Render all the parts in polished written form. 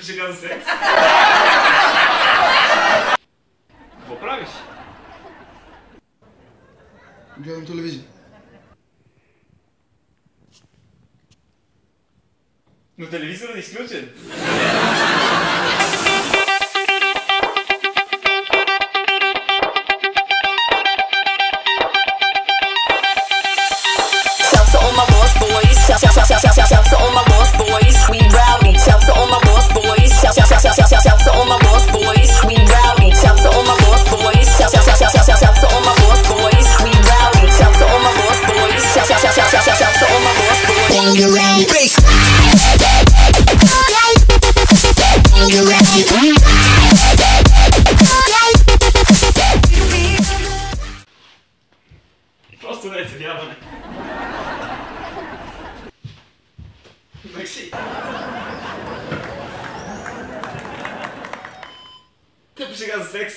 Шега за секс. Какво правиш? Гледам телевизия. Но телевизорът е изключен. Shouts to all my lost boys, we rowdy. Shouts to all my lost boys. Shouts to all my lost boys, we rowdy. Shouts to all my lost boys. Shouts to all my lost boys, we rowdy. Shouts to all my lost boys. Shouts to all my lost boys. Просто не е цевяване. Макси. Тъпо шега за секс.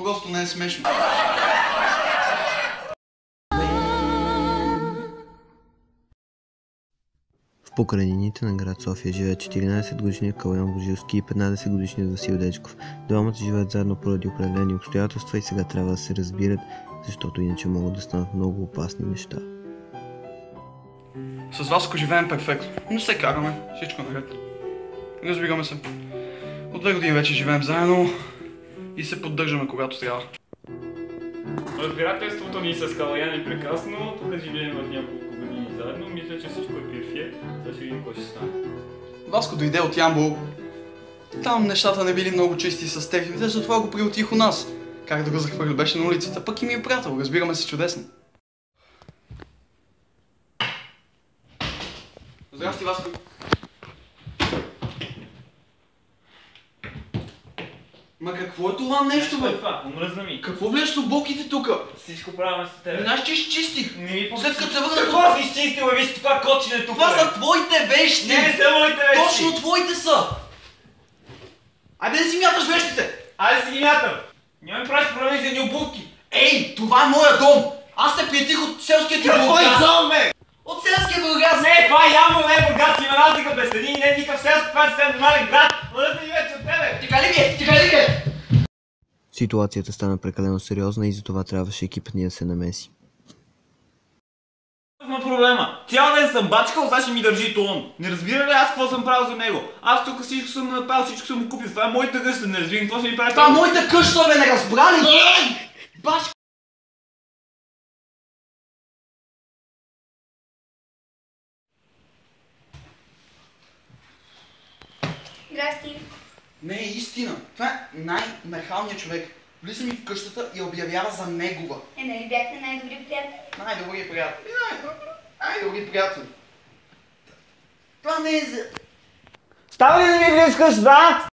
Просто не е смешно. В покрайнините на град София живеят 14-годишният Калян Божилски и 15-годишният Васил Дечков. Двамата живеят заедно поради определени обстоятелства и сега трябва да се разбират, защото иначе могат да станат много опасни неща. С Васко живеем перфектно, но се караме, всичко наред. Разбираме се. От 2 години вече живеем заедно и се поддържаме когато трябва. Разбирателството ни с Калян е прекрасно, тук живеем в няколко години заедно, мисля, че всичко е перфект, сега ще видим какво ще стане. Васко дойде от Ямбол. Там нещата не били много чисти с техните, затова го приотих у нас. Как да го захвърля, беше на улицата, пък и ми е приятел, разбираме се чудесно. Здрасти, Васко. Ма какво е това нещо, бе? Омръзна ми. Какво влезеш в блоките тука? Всичко правим с тебе. Знаеш, че изчистих. Не ми След като се върна... Какво си изчистил, бе? Виж това кочене тук, Това бе. са твоите вещи! Не са моите вещи! Точно твоите са! Айде да си мяташ вещите! Айде си ги мятам! Няма ми правиш проблеми за едни обувки! Ей, това е моя дом! Аз те приятих от селския ти Какво е Бургас! дом, бе? От селския Бургас! Не, това е Ямбол, не е Бургас, има разлика без следи и не е никакъв селски, това е съвсем нормален град! Мързна ми вече от тебе! Така ли ви? Така ли ви? Ситуацията стана прекалено сериозна и затова трябваше екипът ни да се намеси. Има проблема. Цял ден съм бачкал, сега ще ми държи тон. Не разбира ли аз какво съм правил за него? Аз тук всичко съм направил, всичко съм му купил. Това е моята къща, не разбирам какво ще ми прави. Това е моята къща, бе, не разбра ли? Баш! Здрасти. Не е истина. Това е най-нахалният човек. Влиза ми в къщата и обявява за негова. Нали бяхте най-добри приятели? Най-добри приятели. Най-добри приятели. Това не е за... Става ли да ми влизаш къща, да?